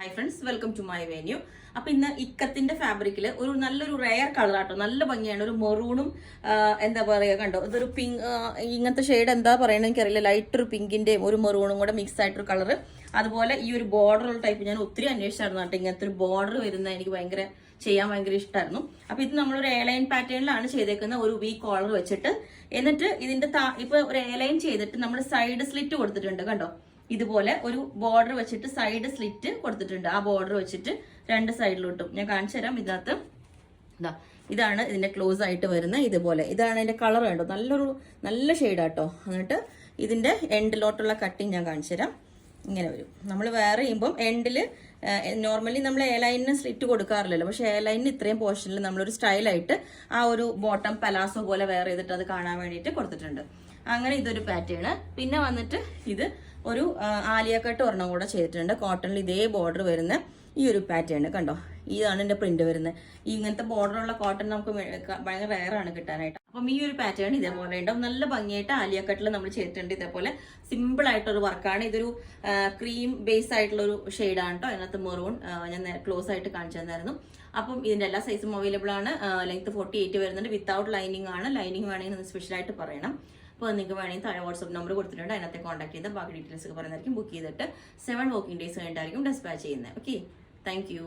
High friends, welcome to my venue. അപ്പൊ ഇന്ന് ഇക്കത്തിന്റെ ഫാബ്രിക്കിൽ ഒരു നല്ലൊരു റെയർ കളറാട്ടോ, നല്ല ഭംഗിയാണ്. ഒരു മെറൂണും എന്താ പറയുക, കണ്ടോ, ഇതൊരു പിങ്ക്, ഇങ്ങനത്തെ ഷെയ്ഡ് എന്താ പറയണെന്ന് എനിക്കറിയില്ല. ലൈറ്റ് ഒരു പിങ്കിന്റെയും ഒരു മെറൂണും കൂടെ മിക്സ് ആയിട്ടൊരു കളറ്. അതുപോലെ ഈ ഒരു ബോർഡറുള്ള ടൈപ്പ് ഞാൻ ഒത്തിരി അന്വേഷിച്ചായിരുന്നു കേട്ടോ. ഇങ്ങനത്തെ ഒരു ബോർഡർ വരുന്ന എനിക്ക് ചെയ്യാൻ ഭയങ്കര ഇഷ്ടമായിരുന്നു. അപ്പൊ ഇത് നമ്മളൊരു എയർലൈൻ പാറ്റേണിലാണ് ചെയ്തേക്കുന്ന, ഒരു വി കോളർ വെച്ചിട്ട്. എന്നിട്ട് ഇതിന്റെ ഇപ്പൊ ഒരു എയർലൈൻ ചെയ്തിട്ട് നമ്മൾ സൈഡ് സ്ലിറ്റ് കൊടുത്തിട്ടുണ്ട് കണ്ടോ. ഇതുപോലെ ഒരു ബോർഡർ വെച്ചിട്ട് സൈഡ് സ്ലിറ്റ് കൊടുത്തിട്ടുണ്ട്. ആ ബോർഡർ വെച്ചിട്ട് രണ്ട് സൈഡിലോട്ടും ഞാൻ കാണിച്ചു തരാം. ഇതിനകത്ത് ഇതാണ് ഇതിന്റെ ക്ലോസ് ആയിട്ട് വരുന്നത്. ഇതുപോലെ ഇതാണ് ഇതിന്റെ കളർ കണ്ടോ, നല്ല ഷെയ്ഡാട്ടോ. എന്നിട്ട് ഇതിന്റെ എൻഡിലോട്ടുള്ള കട്ടിങ് ഞാൻ കാണിച്ചു തരാം. ഇങ്ങനെ വരും. നമ്മൾ വേറെ ചെയ്യുമ്പോൾ എൻഡിൽ നോർമലി നമ്മൾ എയർലൈനിന് സ്ലിറ്റ് കൊടുക്കാറില്ലല്ലോ, പക്ഷെ എയർലൈനിന് ഇത്രയും പോർഷനിൽ നമ്മളൊരു സ്റ്റൈലായിട്ട് ആ ഒരു ബോട്ടം പലാസോ പോലെ വേറെ ചെയ്തിട്ട് അത് കാണാൻ വേണ്ടിയിട്ട് കൊടുത്തിട്ടുണ്ട്. അങ്ങനെ ഇതൊരു പാറ്റേൺ. പിന്നെ വന്നിട്ട് ഇത് ഒരു ആലിയ കട്ട് ഒരെണ്ണം കൂടെ ചെയ്തിട്ടുണ്ട്. കോട്ടണിൽ ഇതേ ബോർഡർ വരുന്ന ഈ ഒരു പാറ്റേൺ കണ്ടോ. ഇതാണ് എന്റെ പ്രിന്റ് വരുന്നത്. ഇങ്ങനത്തെ ബോർഡറുള്ള കോട്ടൺ നമുക്ക് ഭയങ്കര റെയറാണ് കിട്ടാനായിട്ട്. അപ്പം ഈ ഒരു പാറ്റേൺ ഇതേപോലെ ഉണ്ടാവും. നല്ല ഭംഗിയായിട്ട് ആലിയ കട്ടിൽ നമ്മൾ ചെയ്തിട്ടുണ്ട്. ഇതേപോലെ സിമ്പിൾ ആയിട്ടൊരു വർക്കാണ്. ഇതൊരു ക്രീം ബേസ് ആയിട്ടുള്ള ഒരു ഷെയ്ഡാണ് കേട്ടോ. അതിനകത്ത് മെറൂൺ ഞാൻ ക്ലോസ് ആയിട്ട് കാണിച്ചു തന്നായിരുന്നു. അപ്പം ഇതിന്റെ എല്ലാ സൈസും അവൈലബിൾ ആണ്. ലെങ്ത് 48 വരുന്നുണ്ട്. വിത്തൗട്ട് ലൈനിങ് ആണ്. ലൈനിങ് വേണമെങ്കിൽ സ്പെഷ്യലായിട്ട് പറയണം. അപ്പോൾ നിങ്ങൾക്ക് വേണമെങ്കിൽ താഴെ വാട്സ്ആപ്പ് നമ്പർ കൊടുത്തിട്ടുണ്ട്. അതിനകത്ത് കോൺടാക്ട് ചെയ്ത് ബാക്കി ഡീറ്റെയിൽസ് ഒക്കെ പറയുന്നതായിരിക്കും. ബുക്ക് ചെയ്തിട്ട് 7 വർക്കിംഗ് ഡേയ്സ് കഴിഞ്ഞിട്ടായിരിക്കും ഡെസ്പാച്ച് ചെയ്യുന്നത്. Okay, thank you.